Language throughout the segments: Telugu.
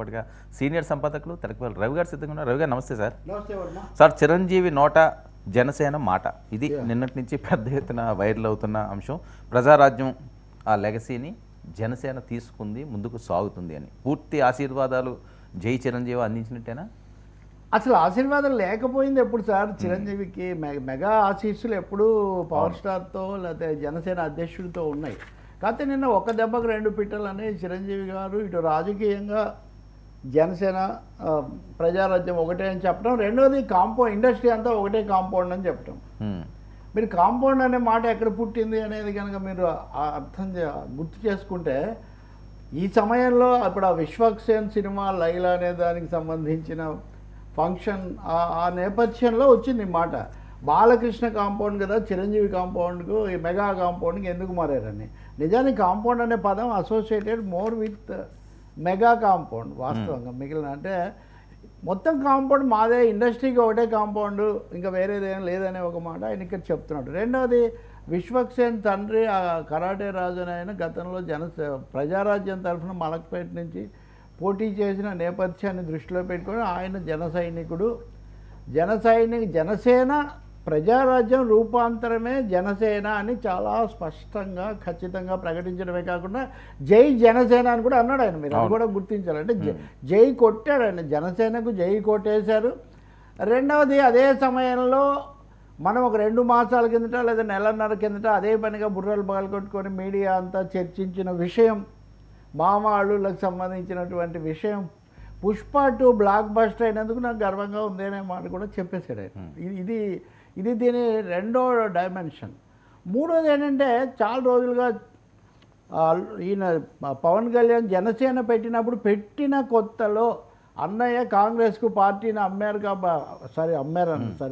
పాటుగా సీనియర్ సంపాదకులు తెలకపల్లి రవి గారు సిద్ధంగా ఉన్నారు. రవి గారు నమస్తే సార్. నమస్తే వర్మ. సార్, చిరంజీవి నోట జనసేన మాట, ఇది నిన్నటి నుంచి పెద్ద ఎత్తున వైరల్ అవుతున్న అంశం. ప్రజారాజ్యం ఆ లెగసీని జనసేన తీసుకుంది, ముందుకు సాగుతుంది అని పూర్తి ఆశీర్వాదాలు జై చిరంజీవి అందించినట్టేనా? అసలు ఆశీర్వాదం లేకపోయింది ఎప్పుడు సార్? చిరంజీవికి మెగా ఆశీస్సులు ఎప్పుడూ పవర్ స్టార్తో లేకపోతే జనసేన అధ్యక్షుడితో ఉన్నాయి. కాకపోతే నిన్న ఒక దెబ్బకు రెండు పిట్టలని చిరంజీవి గారు ఇటు రాజకీయంగా జనసేన ప్రజారాజ్యం ఒకటే అని చెప్పడం, రెండోది కాంపౌండ్ ఇండస్ట్రీ అంతా ఒకటే కాంపౌండ్ అని చెప్పడం. మీరు కాంపౌండ్ అనే మాట ఎక్కడ పుట్టింది అనేది కనుక మీరు గుర్తు చేసుకుంటే, ఈ సమయంలో ఇప్పుడు ఆ విశ్వక్సేన్ సినిమా లైలా అనే దానికి సంబంధించిన ఫంక్షన్ ఆ నేపథ్యంలో వచ్చింది ఈ మాట. బాలకృష్ణ కాంపౌండ్ కదా చిరంజీవి కాంపౌండ్కు ఈ మెగా కాంపౌండ్కి ఎందుకు మారారని. నిజానికి కాంపౌండ్ అనే పదం associated more with mega compound. వాస్తవంగా మిగిలిన అంటే మొత్తం కాంపౌండ్ మాదే, ఇండస్ట్రీకి ఒకటే కాంపౌండ్, ఇంకా వేరేదేం లేదనే ఒక మాట ఆయన ఇక్కడ చెప్తున్నాడు. రెండవది, విశ్వక్సేన్ తండ్రి ఆ కరాటే రాజు అని ఆయన గతంలో ప్రజారాజ్యం తరఫున మలక్పేట నుంచి పోటీ చేసిన నేపథ్యాన్ని దృష్టిలో పెట్టుకొని ఆయన జనసేన ప్రజారాజ్యం రూపాంతరమే జనసేన అని చాలా స్పష్టంగా ఖచ్చితంగా ప్రకటించడమే కాకుండా జై జనసేన అని కూడా అన్నాడు ఆయన. మీరు అది కూడా గుర్తించాలి. అంటే జై కొట్టాడు ఆయన, జనసేనకు జై కొట్టేశారు. రెండవది, అదే సమయంలో మనం ఒక 2 మాసాల కిందట లేదా నెలన్నర కిందట అదే పనిగా బుర్రలు పగలగొట్టుకొని మీడియా అంతా చర్చించిన విషయం, మామాళ్ళకు సంబంధించినటువంటి విషయం, పుష్ప 2 బ్లాక్ బస్టర్ అయినందుకు నాకు గర్వంగా ఉంది అనే మాట కూడా చెప్పేశాడు ఆయన. ఇది దీని రెండో డైమెన్షన్. మూడోది ఏంటంటే, చాలా రోజులుగా ఈయన పవన్ కళ్యాణ్ జనసేన పెట్టిన కొత్తలో అన్నయ్య కాంగ్రెస్కు పార్టీని అమ్మారు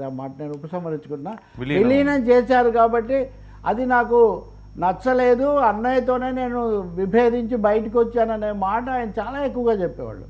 ఆ మాట నేను ఉపసంహరించుకున్నా, విలీనం చేశారు కాబట్టి అది నాకు నచ్చలేదు, అన్నయ్యతోనే నేను విభేదించి బయటకు వచ్చాననే మాట ఆయన చాలా ఎక్కువగా చెప్పేవాళ్ళు.